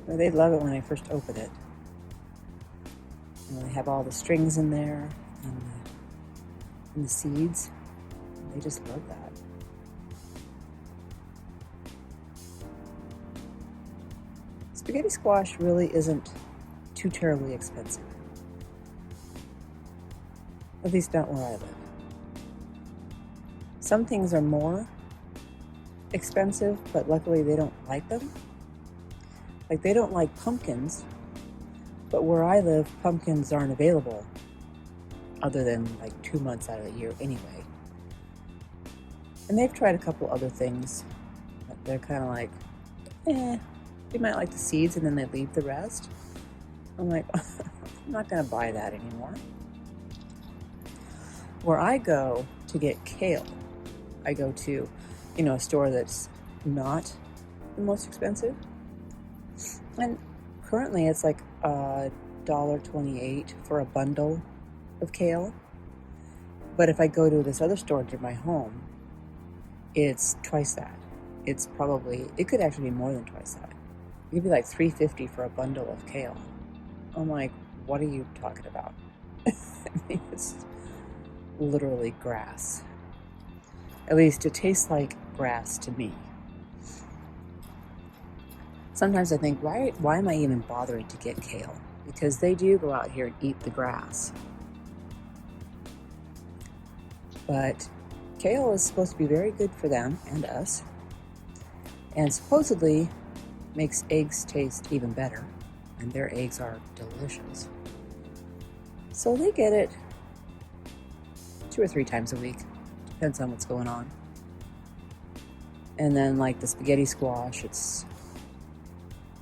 Well, they love it when I first open it. They have all the strings in there and the seeds. They just love that. Spaghetti squash really isn't too terribly expensive. At least not where I live. Some things are more expensive, but luckily they don't like them. Like they don't like pumpkins, but where I live, pumpkins aren't available other than like 2 months out of the year anyway. And they've tried a couple other things, but they're kind of like, they might like the seeds and then they leave the rest. I'm like, I'm not going to buy that anymore. Where I go to get kale, I go to, a store that's not the most expensive. And currently it's like $1.28 for a bundle of kale. But if I go to this other store near my home, it's twice that. It could actually be more than twice that. It could be like $3.50 for a bundle of kale. I'm like, what are you talking about? I mean, it's literally grass. At least it tastes like grass to me. Sometimes I think, why am I even bothering to get kale? Because they do go out here and eat the grass. But kale is supposed to be very good for them and us, and supposedly makes eggs taste even better, and their eggs are delicious. So they get it 2 or 3 times a week, depends on what's going on. And then like the spaghetti squash, it's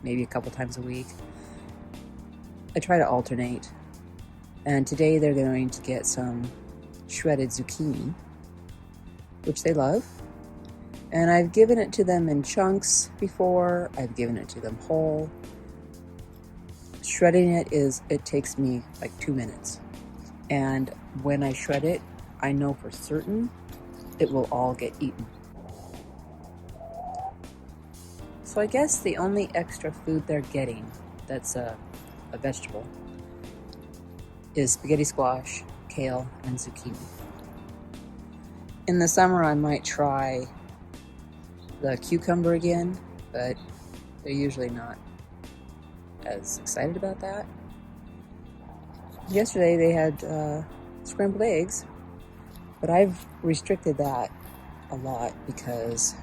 maybe a couple times a week. I try to alternate, and today they're going to get some shredded zucchini, which they love. And I've given it to them in chunks before. I've given it to them whole. Shredding it takes me like 2 minutes. And when I shred it, I know for certain it will all get eaten. So I guess the only extra food they're getting that's a vegetable is spaghetti squash, kale, and zucchini. In the summer, I might try the cucumber again, but they're usually not as excited about that. Yesterday they had scrambled eggs, but I've restricted that a lot because,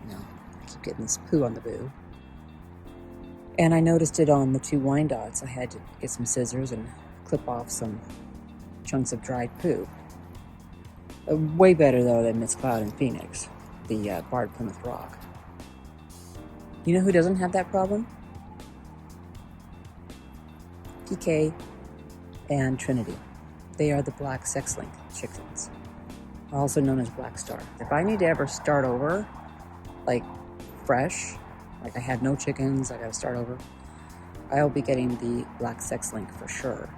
I keep getting this poo on the boo. And I noticed it on the 2 Wyandottes. I had to get some scissors and clip off some chunks of dried poo. Way better though than Miss Cloud in Phoenix, the barred Plymouth Rock. You know who doesn't have that problem? PK and Trinity. They are the black sex-link chickens, also known as Black Star. If I need to ever start over, like fresh, like I had no chickens, I gotta start over, I'll be getting the black sex-link for sure.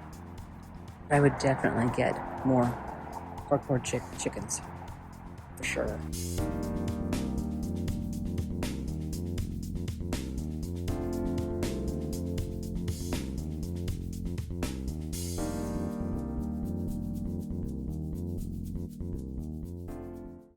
I would definitely get more Parkour Chick chickens, for sure.